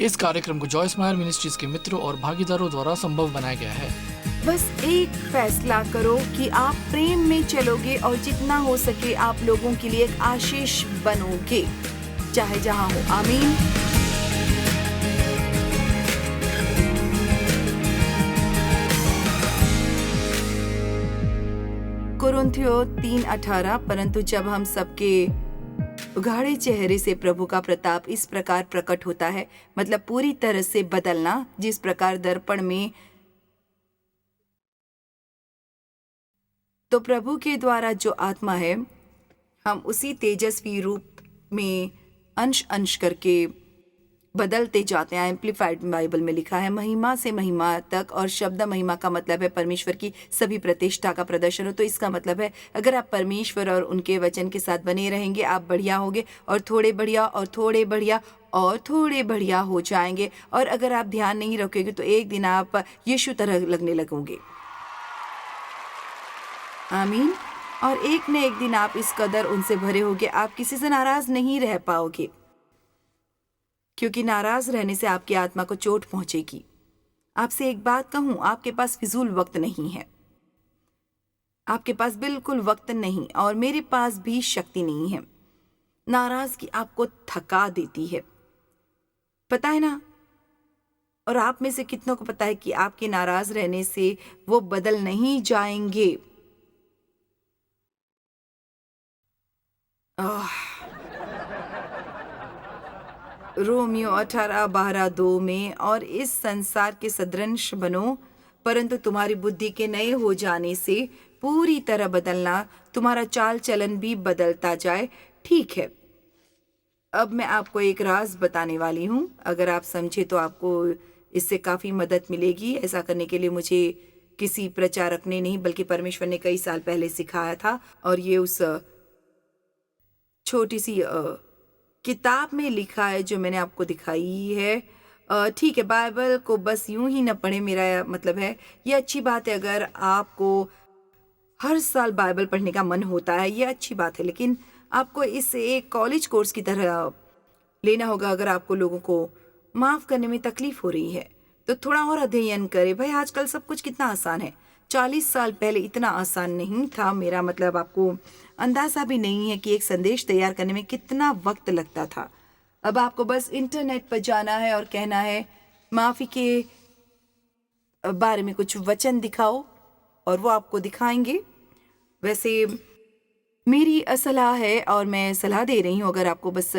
इस कार्यक्रम को जॉय स्माइल मिनिस्ट्रीज के मित्रों और भागीदारों द्वारा संभव बनाया गया है। बस एक फैसला करो कि आप प्रेम में चलोगे और जितना हो सके आप लोगों के लिए एक आशीष बनोगे, चाहे जहां हो। आमीन। कुरिन्थियों 3:18 परंतु जब हम सबके उघाड़े चेहरे से प्रभु का प्रताप इस प्रकार प्रकट होता है, मतलब पूरी तरह से बदलना, जिस प्रकार दर्पण में, तो प्रभु के द्वारा जो आत्मा है हम उसी तेजस्वी रूप में अंश अंश करके बदलते जाते हैं। एम्प्लीफाइड बाइबल में लिखा है महिमा से महिमा तक, और शब्द महिमा का मतलब है परमेश्वर की सभी प्रतिष्ठा का प्रदर्शन हो। तो इसका मतलब है अगर आप परमेश्वर और उनके वचन के साथ बने रहेंगे आप बढ़िया होंगे और थोड़े बढ़िया और थोड़े बढ़िया और थोड़े बढ़िया हो जाएंगे। और अगर आप ध्यान नहीं रखोगे तो एक दिन आप यीशु तरह लगने लगोगे। आमीन। और एक न एक दिन आप इस कदर उनसे भरे होगे आप किसी से नाराज नहीं रह पाओगे, क्योंकि नाराज रहने से आपकी आत्मा को चोट पहुंचेगी। आपसे एक बात कहूं, आपके पास फिजूल वक्त नहीं है, आपके पास बिल्कुल वक्त नहीं, और मेरे पास भी शक्ति नहीं है। नाराजगी आपको थका देती है, पता है ना। और आप में से कितनों को पता है कि आपके नाराज रहने से वो बदल नहीं जाएंगे। रोमियो 18:12 में, और इस संसार के सदृश बनो परंतु तुम्हारी बुद्धि के नए हो जाने से पूरी तरह बदलना, तुम्हारा चाल चलन भी बदलता जाए। ठीक है, अब मैं आपको एक राज बताने वाली हूँ। अगर आप समझे तो आपको इससे काफ़ी मदद मिलेगी। ऐसा करने के लिए मुझे किसी प्रचारक ने नहीं बल्कि परमेश्वर ने कई साल पहले सिखाया था, और ये उस छोटी सी किताब में लिखा है जो मैंने आपको दिखाई है। ठीक है, बाइबल को बस यूं ही न पढ़े, मेरा मतलब है ये अच्छी बात है। अगर आपको हर साल बाइबल पढ़ने का मन होता है ये अच्छी बात है, लेकिन आपको इसे एक कॉलेज कोर्स की तरह लेना होगा। अगर आपको लोगों को माफ़ करने में तकलीफ हो रही है तो थोड़ा और अध्ययन करें। भाई आजकल सब कुछ कितना आसान है, 40 साल पहले इतना आसान नहीं था। मेरा मतलब आपको अंदाज़ा भी नहीं है कि एक संदेश तैयार करने में कितना वक्त लगता था। अब आपको बस इंटरनेट पर जाना है और कहना है माफ़ी के बारे में कुछ वचन दिखाओ, और वो आपको दिखाएंगे। वैसे मेरी सलाह है, और मैं सलाह दे रही हूँ, अगर आपको बस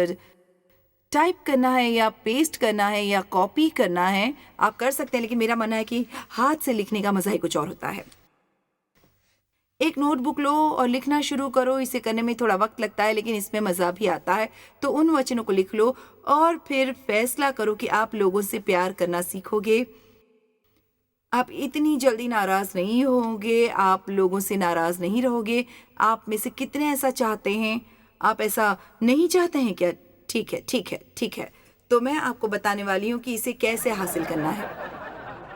टाइप करना है या पेस्ट करना है या कॉपी करना है आप कर सकते हैं, लेकिन मेरा मानना है कि हाथ से लिखने का मज़ा ही कुछ और होता है। एक नोटबुक लो और लिखना शुरू करो। इसे करने में थोड़ा वक्त लगता है लेकिन इसमें मज़ा भी आता है। तो उन वचनों को लिख लो और फिर फैसला करो कि आप लोगों से प्यार करना सीखोगे। आप इतनी जल्दी नाराज़ नहीं होंगे, आप लोगों से नाराज़ नहीं रहोगे। आप में से कितने ऐसा चाहते हैं? आप ऐसा नहीं चाहते हैं क्या? ठीक है, ठीक है, ठीक है। तो मैं आपको बताने वाली हूँ कि इसे कैसे हासिल करना है।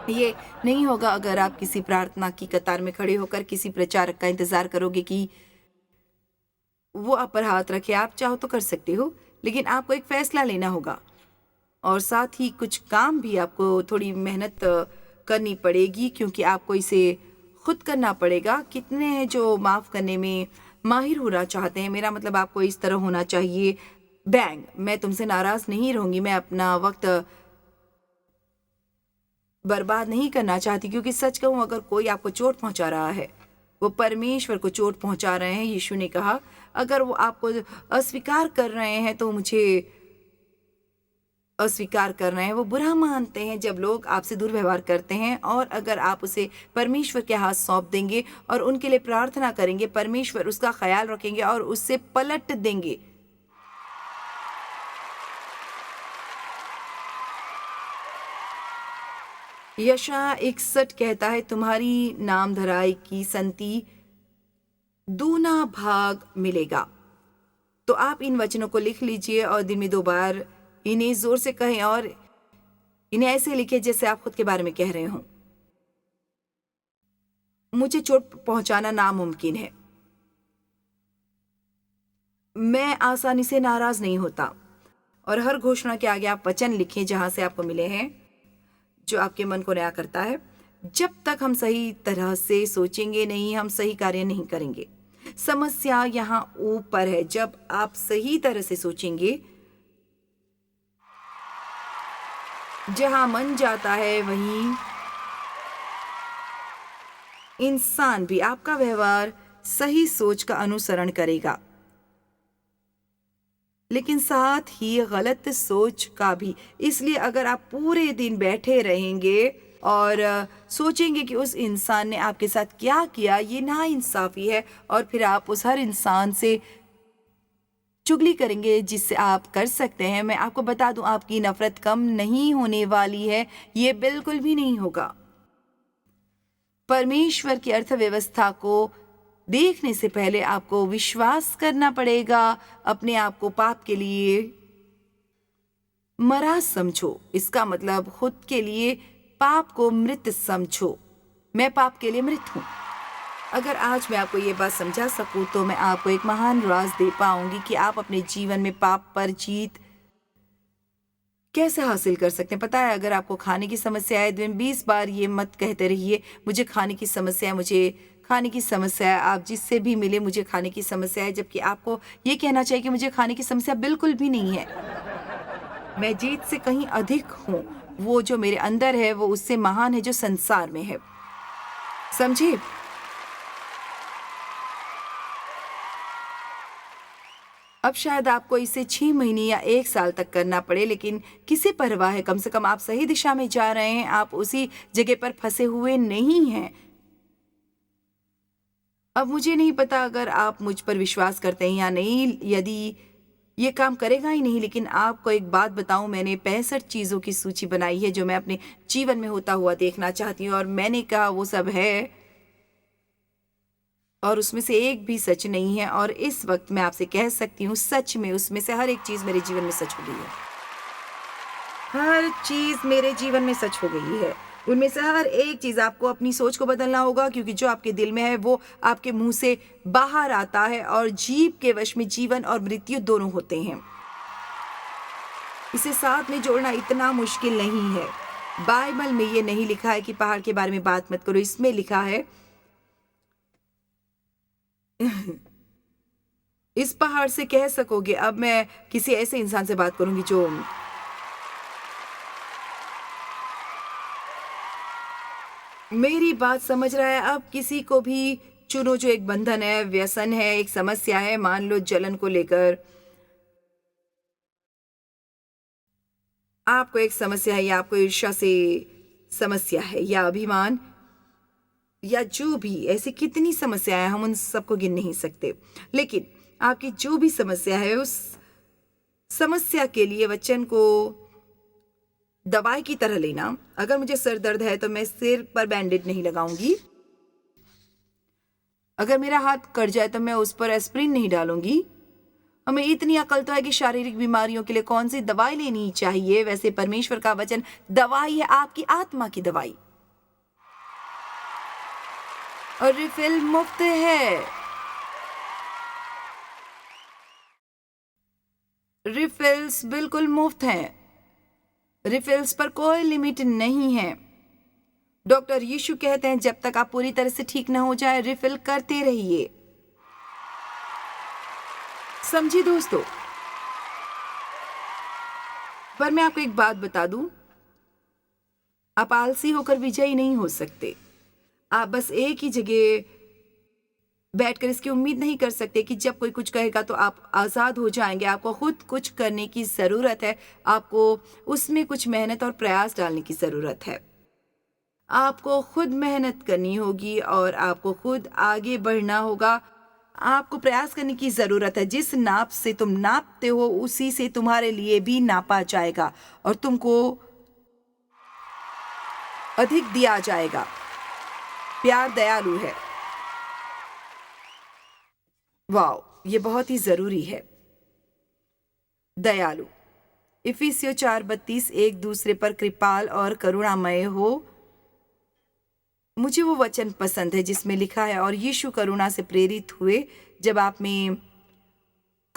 ये नहीं होगा अगर आप किसी प्रार्थना की कतार में खड़े होकर किसी प्रचारक का इंतजार करोगे कि वो आप पर हाथ रखे। आप चाहो तो कर सकते हो, लेकिन आपको एक फैसला लेना होगा, और साथ ही कुछ काम भी आपको थोड़ी मेहनत करनी पड़ेगी, क्योंकि आपको इसे खुद करना पड़ेगा। कितने हैं जो माफ़ करने में माहिर होना चाहते हैं? मेरा मतलब आपको इस तरह होना चाहिए, बैंग, मैं तुमसे नाराज़ नहीं रहूँगी, मैं अपना वक्त बर्बाद नहीं करना चाहती, क्योंकि सच कहूँ अगर कोई आपको चोट पहुंचा रहा है वो परमेश्वर को चोट पहुंचा रहे हैं। यीशु ने कहा अगर वो आपको अस्वीकार कर रहे हैं तो मुझे अस्वीकार कर रहे हैं। वो बुरा मानते हैं जब लोग आपसे दुर्व्यवहार करते हैं, और अगर आप उसे परमेश्वर के हाथ सौंप देंगे और उनके लिए प्रार्थना करेंगे, परमेश्वर उसका ख्याल रखेंगे और उससे पलट देंगे। यशायाह 61 कहता है तुम्हारी नाम धराई की संति दूना भाग मिलेगा। तो आप इन वचनों को लिख लीजिए और दिन में 2 बार इन्हें जोर से कहें, और इन्हें ऐसे लिखें जैसे आप खुद के बारे में कह रहे हों। मुझे चोट पहुंचाना नामुमकिन है, मैं आसानी से नाराज नहीं होता, और हर घोषणा के आगे आप वचन लिखें जहां से आपको मिले हैं, जो आपके मन को नया करता है। जब तक हम सही तरह से सोचेंगे नहीं, हम सही कार्य नहीं करेंगे। समस्या यहाँ ऊपर है। जब आप सही तरह से सोचेंगे, जहां मन जाता है वहीं इंसान भी आपका व्यवहार सही सोच का अनुसरण करेगा, लेकिन साथ ही गलत सोच का भी। इसलिए अगर आप पूरे दिन बैठे रहेंगे और सोचेंगे कि उस इंसान ने आपके साथ क्या किया, ये नाइंसाफी है, और फिर आप उस हर इंसान से चुगली करेंगे जिससे आप कर सकते हैं, मैं आपको बता दूं, आपकी नफरत कम नहीं होने वाली है। ये बिल्कुल भी नहीं होगा। परमेश्वर की अर्थव्यवस्था को देखने से पहले आपको विश्वास करना पड़ेगा। अपने आप को पाप के लिए मरा समझो। इसका मतलब खुद के लिए पाप को मृत समझो। मैं पाप के लिए मृत हूं। अगर आज मैं आपको ये बात समझा सकूं तो मैं आपको एक महान राज दे पाऊंगी कि आप अपने जीवन में पाप पर जीत कैसे हासिल कर सकते हैं। पता है, अगर आपको खाने की समस्या है, दिन 20 बार ये मत कहते रहिए मुझे खाने की समस्या है, मुझे खाने की समस्या है। आप जिससे भी मिले, मुझे खाने की समस्या है, जबकि आपको ये कहना चाहिए कि मुझे खाने की समस्या बिल्कुल भी नहीं है। मैं जीत से कहीं अधिक हूँ। वो जो मेरे अंदर है वो उससे महान है जो संसार में है। समझे? अब शायद आपको इसे 6 महीने या 1 साल तक करना पड़े, लेकिन किसे परवाह है। कम से कम आप सही दिशा में जा रहे हैं। आप उसी जगह पर फंसे हुए नहीं हैं। अब मुझे नहीं पता अगर आप मुझ पर विश्वास करते हैं या नहीं, यदि ये काम करेगा ही नहीं, लेकिन आपको एक बात बताऊं, मैंने 65 चीज़ों की सूची बनाई है जो मैं अपने जीवन में होता हुआ देखना चाहती हूँ, और मैंने कहा वो सब है और उसमें से एक भी सच नहीं है। और इस वक्त मैं आपसे कह सकती हूँ, सच में उसमें से हर एक चीज़ मेरे जीवन में सच हो गई है। हर चीज़ मेरे जीवन में सच हो गई है। उनमें से हर एक चीज़। आपको अपनी सोच को बदलना होगा, क्योंकि जो आपके दिल में है वो आपके मुंह से बाहर आता है, और जीभ के वश में जीवन और मृत्यु दोनों होते हैं। इसे साथ में जोड़ना इतना मुश्किल नहीं है। बाइबल में ये नहीं लिखा है कि पहाड़ के बारे में बात मत करो। इसमें लिखा है इस पहाड़ से कह सकोगे। अब मैं किसी ऐसे इंसान से बात करूंगी जो मेरी बात समझ रहा है। अब किसी को भी चुनो जो एक बंधन है, व्यसन है, एक समस्या है। मान लो जलन को लेकर आपको एक समस्या है, या आपको ईर्ष्या से समस्या है, या अभिमान, या जो भी ऐसी कितनी समस्याएं, हम उन सबको गिन नहीं सकते। लेकिन आपकी जो भी समस्या है, उस समस्या के लिए वचन को दवाई की तरह लेना। अगर मुझे सर दर्द है तो मैं सिर पर बैंडेज नहीं लगाऊंगी। अगर मेरा हाथ कट जाए तो मैं उस पर एस्प्रिन नहीं डालूंगी। हमें इतनी अकल तो है कि शारीरिक बीमारियों के लिए कौन सी दवाई लेनी चाहिए। वैसे परमेश्वर का वचन दवाई है, आपकी आत्मा की दवाई, और रिफिल मुफ्त है। रिफिल्स बिल्कुल मुफ्त हैं। रिफिल्स पर कोई लिमिट नहीं है। डॉक्टर यीशु कहते हैं जब तक आप पूरी तरह से ठीक ना हो जाए, रिफिल करते रहिए। समझिए दोस्तों, पर मैं आपको एक बात बता दूं, आप आलसी होकर विजयी नहीं हो सकते। आप बस एक ही जगह बैठकर इसकी उम्मीद नहीं कर सकते कि जब कोई कुछ कहेगा तो आप आज़ाद हो जाएंगे। आपको खुद कुछ करने की ज़रूरत है। आपको उसमें कुछ मेहनत और प्रयास डालने की ज़रूरत है। आपको खुद मेहनत करनी होगी और आपको खुद आगे बढ़ना होगा। आपको प्रयास करने की ज़रूरत है। जिस नाप से तुम नापते हो उसी से तुम्हारे लिए भी नापा जाएगा और तुमको अधिक दिया जाएगा। प्यार दयालु है। वाओ, ये बहुत ही ज़रूरी है। दयालु। इफिसियों 4:32, एक दूसरे पर कृपाल और करुणामय हो। मुझे वो वचन पसंद है जिसमें लिखा है, और यीशु करुणा से प्रेरित हुए जब आप में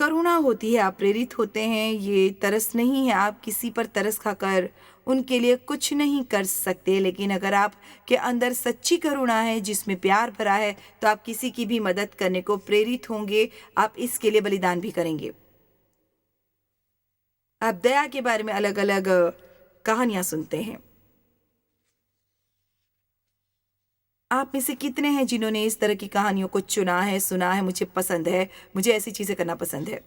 करुणा होती है, आप प्रेरित होते हैं। ये तरस नहीं है, आप किसी पर तरस खाकर उनके लिए कुछ नहीं कर सकते, लेकिन अगर आप के अंदर सच्ची करुणा है जिसमें प्यार भरा है तो आप किसी की भी मदद करने को प्रेरित होंगे, आप इसके लिए बलिदान भी करेंगे। आप दया के बारे में अलग अलग कहानियां सुनते हैं। आप में से कितने हैं जिन्होंने इस तरह की कहानियों को चुना है, सुना है? मुझे पसंद है, मुझे ऐसी चीजें करना पसंद है।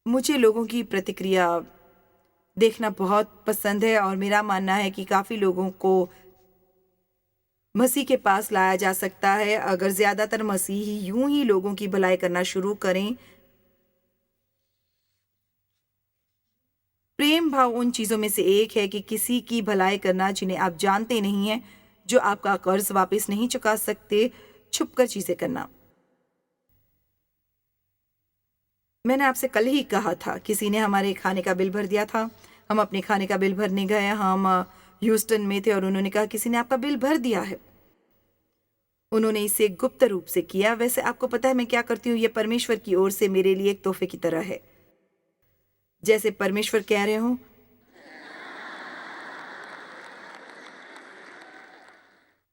मुझे लोगों की प्रतिक्रिया देखना बहुत पसंद है और मेरा मानना है कि काफी लोगों को मसीह के पास लाया जा सकता है अगर ज्यादातर मसीही यूं ही लोगों की भलाई करना शुरू करें। प्रेम भाव उन चीजों में से एक है कि किसी की भलाई करना जिन्हें आप जानते नहीं हैं, जो आपका कर्ज वापस नहीं चुका सकते, छुपकर चीजें करना। मैंने आपसे कल ही कहा था, किसी ने हमारे खाने का बिल भर दिया था। हम अपने खाने का बिल भरने गए, हम ह्यूस्टन में थे और उन्होंने कहा किसी ने आपका बिल भर दिया है। उन्होंने इसे गुप्त रूप से किया। वैसे आपको पता है मैं क्या करती हूँ? ये परमेश्वर की ओर से मेरे लिए एक तोहफे की तरह है। जैसे परमेश्वर कह रहे हो,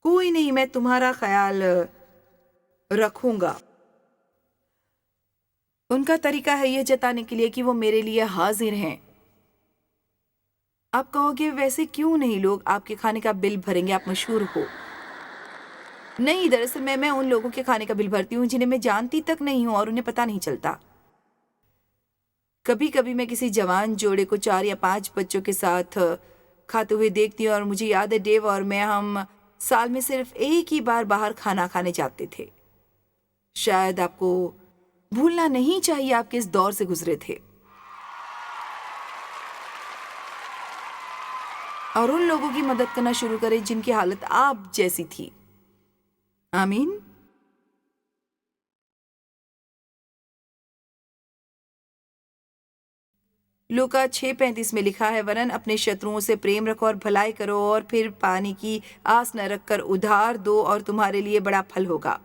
कोई नहीं, मैं तुम्हारा ख्याल रखूंगा। उनका तरीका है यह जताने के लिए कि वो मेरे लिए हाजिर हैं। आप कहोगे वैसे क्यों नहीं लोग आपके खाने का बिल भरेंगे, आप मशहूर हो। नहीं, दरअसल मैं उन लोगों के खाने का बिल भरती हूँ जिन्हें मैं जानती तक नहीं हूँ और उन्हें पता नहीं चलता। कभी कभी मैं किसी जवान जोड़े को 4 या 5 बच्चों के साथ खाते हुए देखती हूँ और मुझे याद है डेव और मैं, हम साल में सिर्फ एक ही बार बाहर खाना खाने जाते थे। शायद आपको भूलना नहीं चाहिए आप किस दौर से गुजरे थे और उन लोगों की मदद करना शुरू करें जिनकी हालत आप जैसी थी। आमीन। लूका 6:35 में लिखा है, वरन अपने शत्रुओं से प्रेम रखो और भलाई करो और फिर पाने की आस न रखकर उधार दो और तुम्हारे लिए बड़ा फल होगा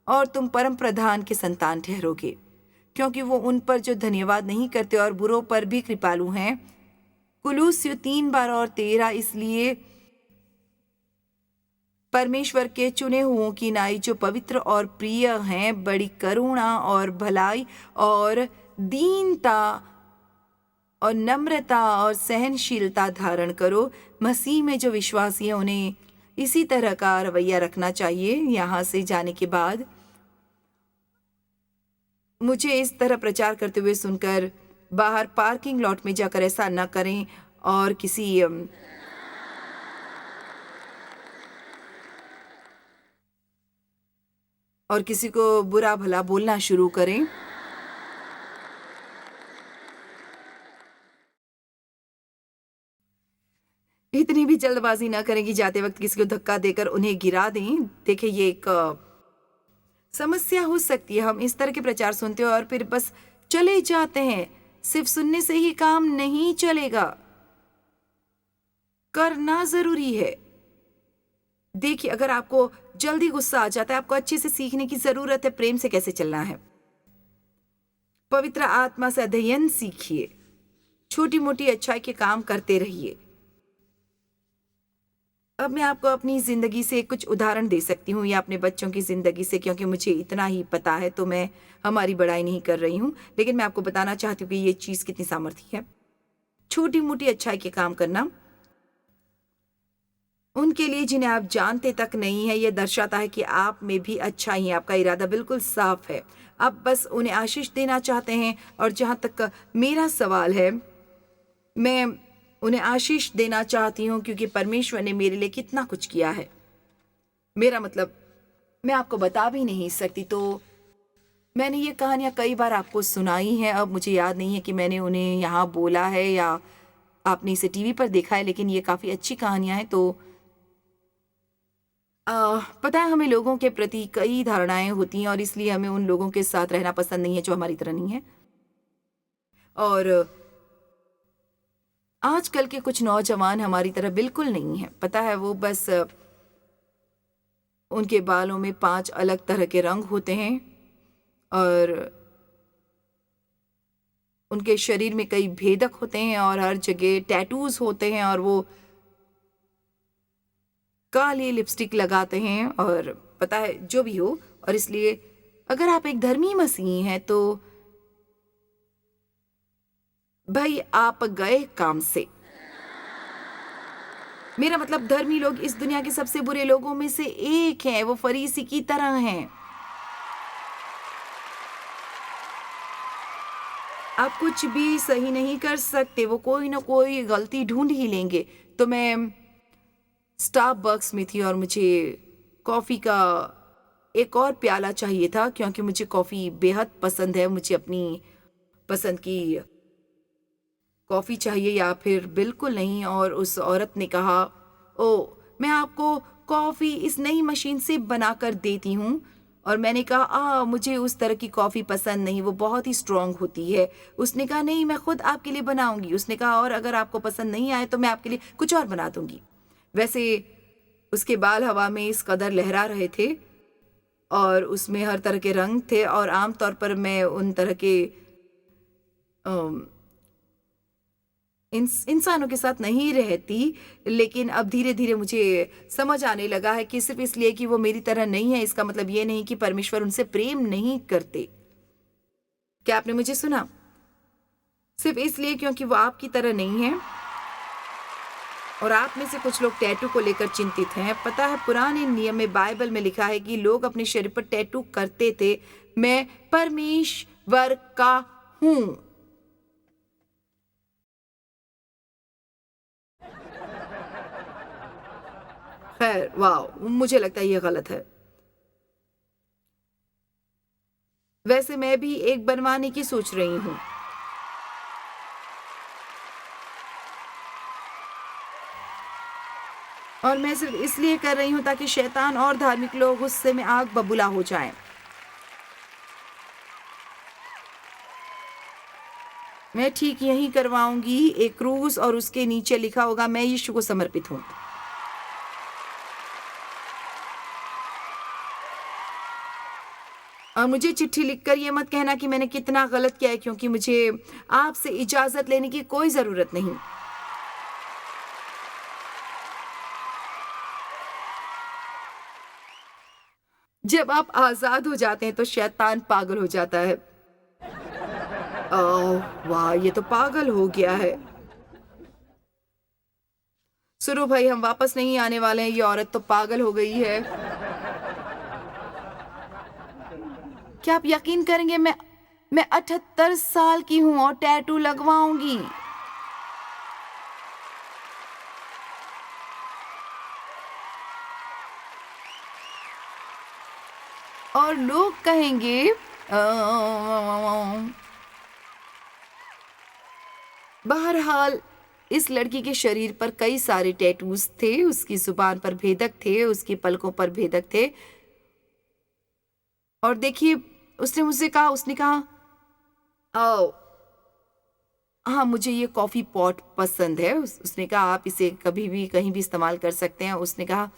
और तुम परम प्रधान के संतान ठहरोगे, क्योंकि वो उन पर जो धन्यवाद नहीं करते और बुरों पर भी कृपालु हैं। कुलूसियों 3:12-13। इसलिए परमेश्वर के चुने हुओं की नाई जो पवित्र और प्रिय हैं, बड़ी करुणा और भलाई और दीनता और नम्रता और सहनशीलता धारण करो। मसीह में जो विश्वासी है उन्हें इसी तरह का रवैया रखना चाहिए। यहाँ से जाने के बाद मुझे इस तरह प्रचार करते हुए सुनकर बाहर पार्किंग लॉट में जाकर ऐसा न करें और किसी को बुरा भला बोलना शुरू करें। इतनी भी जल्दबाजी ना करें कि जाते वक्त किसी को धक्का देकर उन्हें गिरा दें। देखिए, ये एक समस्या हो सकती है। हम इस तरह के प्रचार सुनते हैं और फिर बस चले जाते हैं। सिर्फ सुनने से ही काम नहीं चलेगा, करना जरूरी है। देखिए, अगर आपको जल्दी गुस्सा आ जाता है, आपको अच्छे से सीखने की जरूरत है प्रेम से कैसे चलना है। पवित्र आत्मा से अध्ययन सीखिए, छोटी मोटी अच्छाई के काम करते रहिए। अब मैं आपको अपनी जिंदगी से कुछ उदाहरण दे सकती हूँ या अपने बच्चों की जिंदगी से, क्योंकि मुझे इतना ही पता है, तो मैं हमारी बड़ाई नहीं कर रही हूँ, लेकिन मैं आपको बताना चाहती हूँ कि ये चीज कितनी सामर्थी है। छोटी मोटी अच्छाई के काम करना उनके लिए जिन्हें आप जानते तक नहीं है, यह दर्शाता है कि आप में भी अच्छाई है, आपका इरादा बिल्कुल साफ है। आप बस उन्हें आशीष देना चाहते हैं। और जहां तक मेरा सवाल है, मैं उन्हें आशीष देना चाहती हूँ क्योंकि परमेश्वर ने मेरे लिए कितना कुछ किया है। मेरा मतलब मैं आपको बता भी नहीं सकती। तो मैंने ये कहानियाँ कई बार आपको सुनाई हैं। अब मुझे याद नहीं है कि मैंने उन्हें यहाँ बोला है या आपने इसे टीवी पर देखा है, लेकिन ये काफ़ी अच्छी कहानियाँ हैं। तो पता है, हमें लोगों के प्रति कई धारणाएं होती हैं और इसलिए हमें उन लोगों के साथ रहना पसंद नहीं है जो हमारी तरह नहीं है। और आजकल के कुछ नौजवान हमारी तरह बिल्कुल नहीं है। पता है, वो बस उनके बालों में 5 अलग तरह के रंग होते हैं और उनके शरीर में कई भेदक होते हैं और हर जगह टैटूज होते हैं और वो काली लिपस्टिक लगाते हैं और पता है जो भी हो। और इसलिए अगर आप एक धर्मी मसीही हैं तो भाई आप गए काम से। मेरा मतलब धर्मी लोग इस दुनिया के सबसे बुरे लोगों में से एक हैं, वो फरीसी की तरह हैं। आप कुछ भी सही नहीं कर सकते, वो कोई ना कोई गलती ढूंढ ही लेंगे। तो मैं स्टारबक्स में थी और मुझे कॉफ़ी का एक और प्याला चाहिए था क्योंकि मुझे कॉफ़ी बेहद पसंद है। मुझे अपनी पसंद की कॉफ़ी चाहिए या फिर बिल्कुल नहीं। और उस औरत ने कहा, ओ मैं आपको कॉफ़ी इस नई मशीन से बनाकर देती हूँ। और मैंने कहा मुझे उस तरह की कॉफ़ी पसंद नहीं, वो बहुत ही स्ट्रॉन्ग होती है। उसने कहा नहीं, मैं खुद आपके लिए बनाऊंगी। उसने कहा और अगर आपको पसंद नहीं आए तो मैं आपके लिए कुछ और बना दूंगी। वैसे उसके बाल हवा में इस कदर लहरा रहे थे और उसमें हर तरह के रंग थे और आमतौर पर मैं उन तरह के इंसानों के साथ नहीं रहती। लेकिन अब धीरे धीरे मुझे समझ आने लगा है कि सिर्फ इसलिए कि वो मेरी तरह नहीं है इसका मतलब ये नहीं कि परमेश्वर उनसे प्रेम नहीं करते। क्या आपने मुझे सुना? सिर्फ इसलिए क्योंकि वो आपकी तरह नहीं है। और आप में से कुछ लोग टैटू को लेकर चिंतित हैं। पता है पुराने नियम में बाइबल में लिखा है कि लोग अपने शरीर पर टैटू करते थे, मैं परमेश्वर का हूं। खैर वाह, मुझे लगता है ये गलत है। वैसे मैं भी एक बनवाने की सोच रही हूँ। और मैं सिर्फ इसलिए कर रही हूँ ताकि शैतान और धार्मिक लोग गुस्से में आग बबूला हो जाएं। मैं ठीक यहीं करवाऊंगी एक क्रूज और उसके नीचे लिखा होगा मैं यीशु को समर्पित हूँ। और मुझे चिट्ठी लिखकर ये मत कहना कि मैंने कितना गलत किया है क्योंकि मुझे आपसे इजाजत लेने की कोई जरूरत नहीं। जब आप आजाद हो जाते हैं तो शैतान पागल हो जाता है। ओह वाह, ये तो पागल हो गया है। सुनो भाई, हम वापस नहीं आने वाले हैं, ये औरत तो पागल हो गई है। क्या आप यकीन करेंगे मैं 78 साल की हूं और टैटू लगवाऊंगी। और लोग कहेंगे बहरहाल इस लड़की के शरीर पर कई सारे टैटूज थे, उसकी जुबान पर भेदक थे, उसकी पलकों पर भेदक थे। और देखिए उसने कहा ओ हाँ, मुझे ये कॉफ़ी पॉट पसंद है। उसने कहा आप इसे कभी भी कहीं भी इस्तेमाल कर सकते हैं। उसने कहा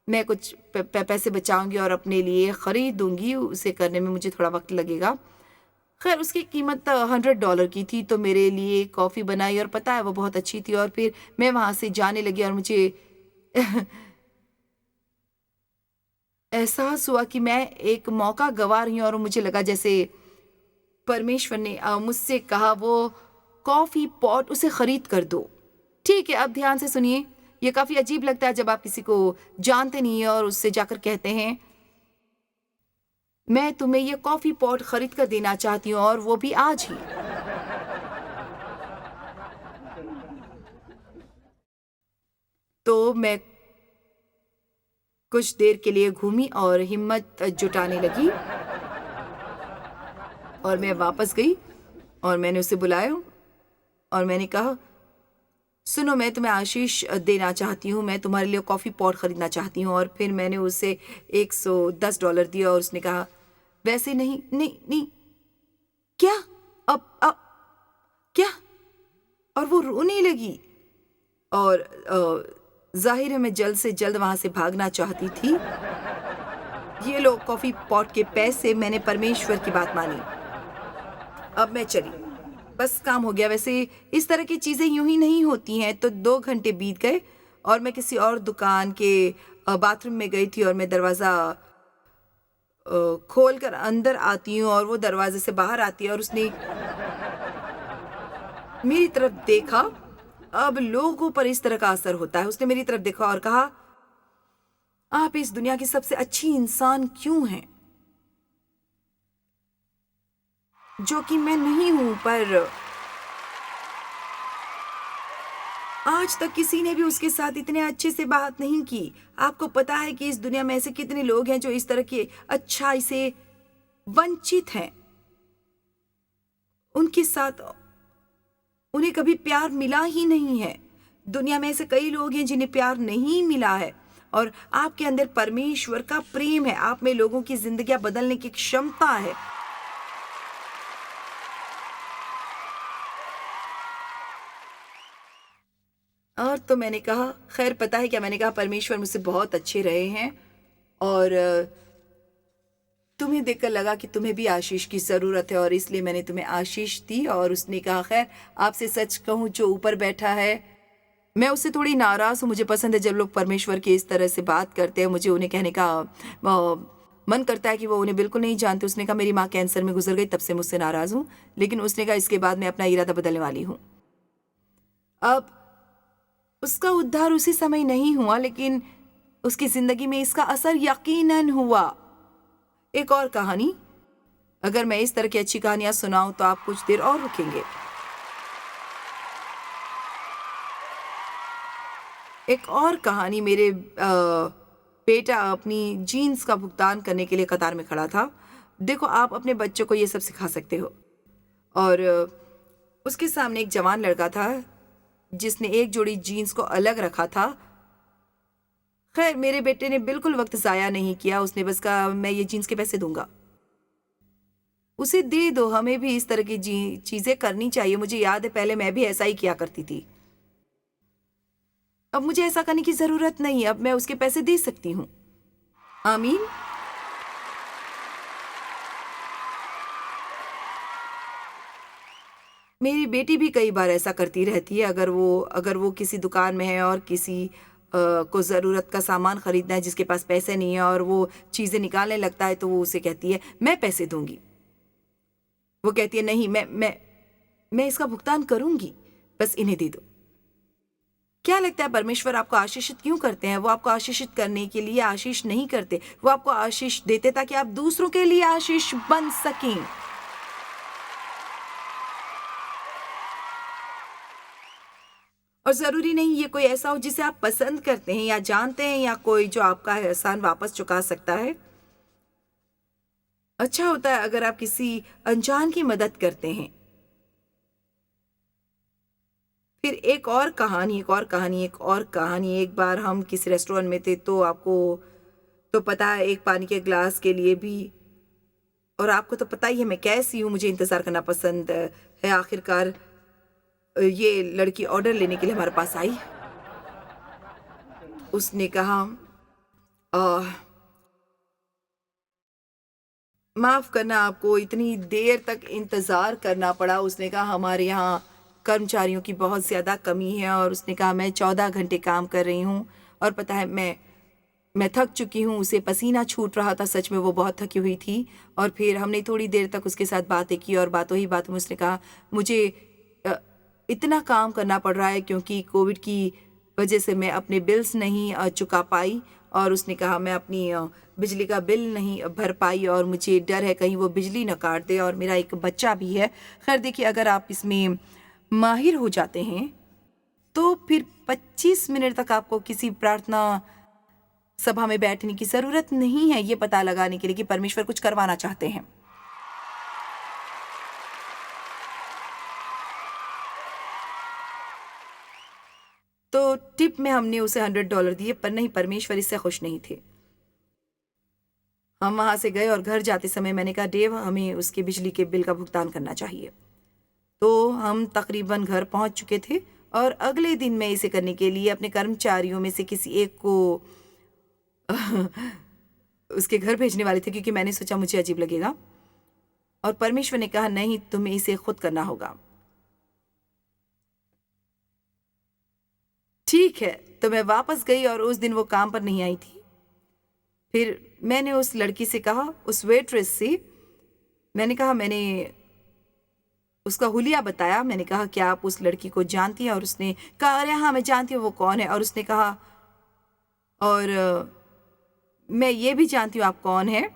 मैं कुछ पैसे बचाऊंगी और अपने लिए ख़रीद दूंगी, उसे करने में मुझे थोड़ा वक्त लगेगा। खैर उसकी कीमत $100 की थी। तो मेरे लिए कॉफ़ी बनाई और पता है वो बहुत अच्छी थी। और फिर मैं वहाँ से जाने लगी और मुझे एहसास हुआ कि मैं एक मौका गंवा रही हूँ और मुझे लगा जैसे परमेश्वर ने मुझसे कहा वो कॉफ़ी पॉट उसे खरीद कर दो। ठीक है, अब ध्यान से सुनिए। ये काफ़ी अजीब लगता है जब आप किसी को जानते नहीं हैं और उससे जाकर कहते हैं मैं तुम्हें ये कॉफ़ी पॉट खरीद कर देना चाहती हूँ और वो भी आज ही। तो मैं कुछ देर के लिए घूमी और हिम्मत जुटाने लगी और मैं वापस गई और मैंने उसे बुलाया और मैंने कहा सुनो, मैं तुम्हें आशीष देना चाहती हूँ, मैं तुम्हारे लिए कॉफ़ी पॉट खरीदना चाहती हूँ। और फिर मैंने उसे $110 दिया और उसने कहा वैसे नहीं नहीं नहीं। क्या? अब क्या? और वो रोने लगी और जाहिर है मैं जल्द से जल्द वहां से भागना चाहती थी। ये लो कॉफ़ी पॉट के पैसे, मैंने परमेश्वर की बात मानी। अब मैं चली। बस काम हो गया। वैसे इस तरह की चीज़ें यूँ ही नहीं होती हैं। तो 2 घंटे बीत गए और मैं किसी और दुकान के बाथरूम में गई थी और मैं दरवाज़ा खोल कर अंदर आती हूँ और वो दरवाज़े से बाहर आती है और उसने मेरी तरफ देखा। अब लोगों पर इस तरह का असर होता है। उसने मेरी तरफ देखा और कहा, "आप इस दुनिया की सबसे अच्छी इंसान क्यों हैं?" जो कि मैं नहीं हूँ, पर आज तक किसी ने भी उसके साथ इतने अच्छे से बात नहीं की। आपको पता है कि इस दुनिया में ऐसे कितने लोग हैं जो इस तरह की अच्छाई से वंचित हैं। उनके साथ उन्हें कभी प्यार मिला ही नहीं है। दुनिया में ऐसे कई लोग हैं जिन्हें प्यार नहीं मिला है और आपके अंदर परमेश्वर का प्रेम है। आप में लोगों की ज़िंदगियाँ बदलने की क्षमता है। और तो मैंने कहा, खैर पता है क्या मैंने कहा, परमेश्वर मुझसे बहुत अच्छे रहे हैं और तुम्हें देखकर लगा कि तुम्हें भी आशीष की ज़रूरत है और इसलिए मैंने तुम्हें आशीष दी। और उसने कहा, खैर आपसे सच कहूँ, जो ऊपर बैठा है, मैं उससे थोड़ी नाराज़ हूँ। मुझे पसंद है जब लोग परमेश्वर की इस तरह से बात करते हैं। मुझे उन्हें कहने का मन करता है कि वो उन्हें बिल्कुल नहीं जानते। उसने कहा, मेरी माँ कैंसर में गुजर गई, तब से मुझसे नाराज़ हूँ। लेकिन उसने कहा, इसके बाद मैं अपना इरादा बदलने वाली हूँ। अब उसका उद्धार उसी समय नहीं हुआ, लेकिन उसकी ज़िंदगी में इसका असर यकीनन हुआ। एक और कहानी, अगर मैं इस तरह की अच्छी कहानियाँ सुनाऊँ तो आप कुछ देर और रुकेंगे। एक और कहानी, मेरे बेटा अपनी जीन्स का भुगतान करने के लिए कतार में खड़ा था। देखो, आप अपने बच्चों को ये सब सिखा सकते हो। और उसके सामने एक जवान लड़का था जिसने एक जोड़ी जीन्स को अलग रखा था। खैर मेरे बेटे ने बिल्कुल वक्त ज़ाया नहीं किया। उसने बस कहा, मैं ये जीन्स के पैसे दूंगा। उसे दे दो, हमें भी इस तरह की चीज़ें करनी चाहिए। मुझे याद है पहले मैं भी ऐसा ही किया करती थी। अब मुझे ऐसा करने की ज़रूरत नहीं, अब मैं उसके पैसे दे सकती हूँ। आमीन। मेरी बेटी भी कई बार ऐसा करती रहती है। अगर वो किसी दुकान में है और किसी को ज़रूरत का सामान ख़रीदना है जिसके पास पैसे नहीं है और वो चीज़ें निकालने लगता है, तो वो उसे कहती है, मैं पैसे दूंगी। वो कहती है, नहीं, मैं इसका भुगतान करूंगी, बस इन्हें दे दो। क्या लगता है परमेश्वर आपको आशीषित क्यों करते हैं? वो आपको आशीषित करने के लिए आशीष नहीं करते। वो आपको आशीष देते ताकि आप दूसरों के लिए आशीष बन सकें। और ज़रूरी नहीं ये कोई ऐसा हो जिसे आप पसंद करते हैं या जानते हैं, या कोई जो आपका एहसान वापस चुका सकता है। अच्छा होता है अगर आप किसी अनजान की मदद करते हैं। फिर एक और कहानी, एक बार हम किसी रेस्टोरेंट में थे, तो आपको तो पता है, एक पानी के ग्लास के लिए भी, और आपको तो पता ही है मैं कैसी हूँ, मुझे इंतज़ार करना पसंद है। आखिरकार ये लड़की ऑर्डर लेने के लिए हमारे पास आई। उसने कहा, माफ़ करना, आपको इतनी देर तक इंतज़ार करना पड़ा। उसने कहा, हमारे यहाँ कर्मचारियों की बहुत ज़्यादा कमी है। और उसने कहा, मैं 14 घंटे काम कर रही हूँ और पता है मैं थक चुकी हूँ। उसे पसीना छूट रहा था, सच में वो बहुत थकी हुई थी। और फिर हमने थोड़ी देर तक उसके साथ बातें की और बातों ही बातों में उसने कहा, मुझे इतना काम करना पड़ रहा है क्योंकि कोविड की वजह से मैं अपने बिल्स नहीं चुका पाई। और उसने कहा, मैं अपनी बिजली का बिल नहीं भर पाई और मुझे डर है कहीं वो बिजली न काट दे, और मेरा एक बच्चा भी है। खैर देखिए, अगर आप इसमें माहिर हो जाते हैं तो फिर 25 मिनट तक आपको किसी प्रार्थना सभा में बैठने की ज़रूरत नहीं है, ये पता लगाने के लिए कि परमेश्वर कुछ करवाना चाहते हैं। तो टिप में हमने उसे $100 दिए, पर नहीं, परमेश्वर इससे खुश नहीं थे। हम वहाँ से गए और घर जाते समय मैंने कहा, डेव, हमें उसके बिजली के बिल का भुगतान करना चाहिए। तो हम तकरीबन घर पहुँच चुके थे और अगले दिन मैं इसे करने के लिए अपने कर्मचारियों में से किसी एक को उसके घर भेजने वाले थे, क्योंकि मैंने सोचा मुझे अजीब लगेगा। और परमेश्वर ने कहा नहीं, तुम्हें इसे खुद करना होगा। ठीक है, तो मैं वापस गई और उस दिन वो काम पर नहीं आई थी। फिर मैंने उस लड़की से कहा, उस वेट्रेस से मैंने कहा, मैंने उसका हुलिया बताया। मैंने कहा क्या आप उस लड़की को जानती हैं? और उसने कहा अरे हाँ मैं जानती हूँ वो कौन है। और उसने कहा और मैं ये भी जानती हूँ आप कौन है।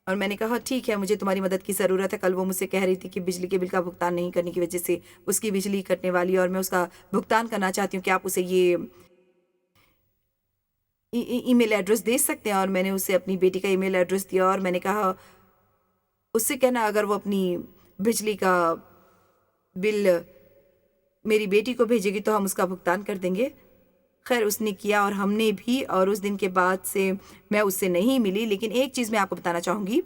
और मैंने कहा ठीक है, मुझे तुम्हारी मदद की ज़रूरत है। कल वो मुझसे कह रही थी कि बिजली के बिल का भुगतान नहीं करने की वजह से उसकी बिजली कटने वाली है और मैं उसका भुगतान करना चाहती हूँ कि आप उसे ये ईमेल एड्रेस दे सकते हैं। और मैंने उसे अपनी बेटी का ईमेल एड्रेस दिया और मैंने कहा उससे कहना अगर वो अपनी बिजली का बिल मेरी बेटी को भेजेगी तो हम उसका भुगतान कर देंगे। खैर उसने किया और हमने भी, और उस दिन के बाद से मैं उससे नहीं मिली। लेकिन एक चीज़ मैं आपको बताना चाहूँगी,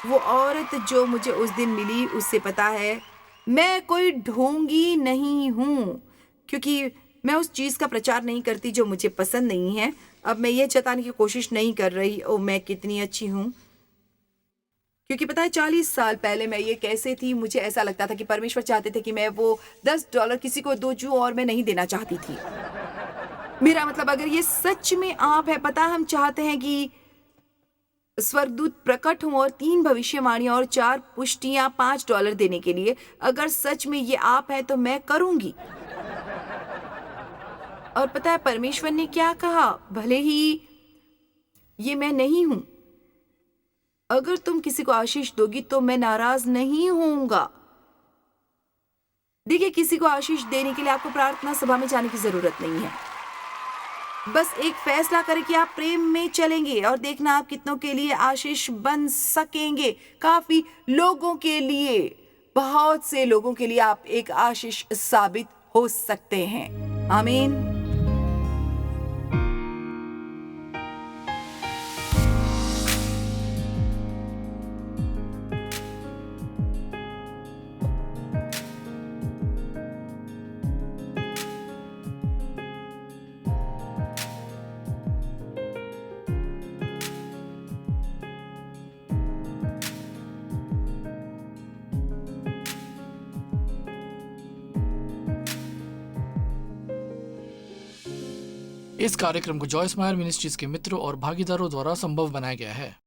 वो औरत जो मुझे उस दिन मिली उससे पता है मैं कोई ढोंगी नहीं हूँ, क्योंकि मैं उस चीज़ का प्रचार नहीं करती जो मुझे पसंद नहीं है। अब मैं ये जताने की कोशिश नहीं कर रही ओ मैं कितनी अच्छी हूँ, क्योंकि पता है 40 साल पहले मैं ये कैसे थी। मुझे ऐसा लगता था कि परमेश्वर चाहते थे कि मैं वो $10 किसी को दूं और मैं नहीं देना चाहती थी। मेरा मतलब अगर ये सच में आप है, पता हम चाहते हैं कि स्वर्गदूत प्रकट हों और 3 भविष्यवाणियां और 4 पुष्टियां $5 देने के लिए। अगर सच में ये आप है तो मैं करूंगी। और पता है परमेश्वर ने क्या कहा, भले ही ये मैं नहीं हूं, अगर तुम किसी को आशीष दोगी तो मैं नाराज नहीं होऊंगा। देखिए, किसी को आशीष देने के लिए आपको प्रार्थना सभा में जाने की जरूरत नहीं है। बस एक फैसला करें कि आप प्रेम में चलेंगे और देखना आप कितनों के लिए आशीष बन सकेंगे। काफी लोगों के लिए, बहुत से लोगों के लिए आप एक आशीष साबित हो सकते हैं। आमीन। इस कार्यक्रम को जॉयस मायर मिनिस्ट्रीज के मित्रों और भागीदारों द्वारा संभव बनाया गया है।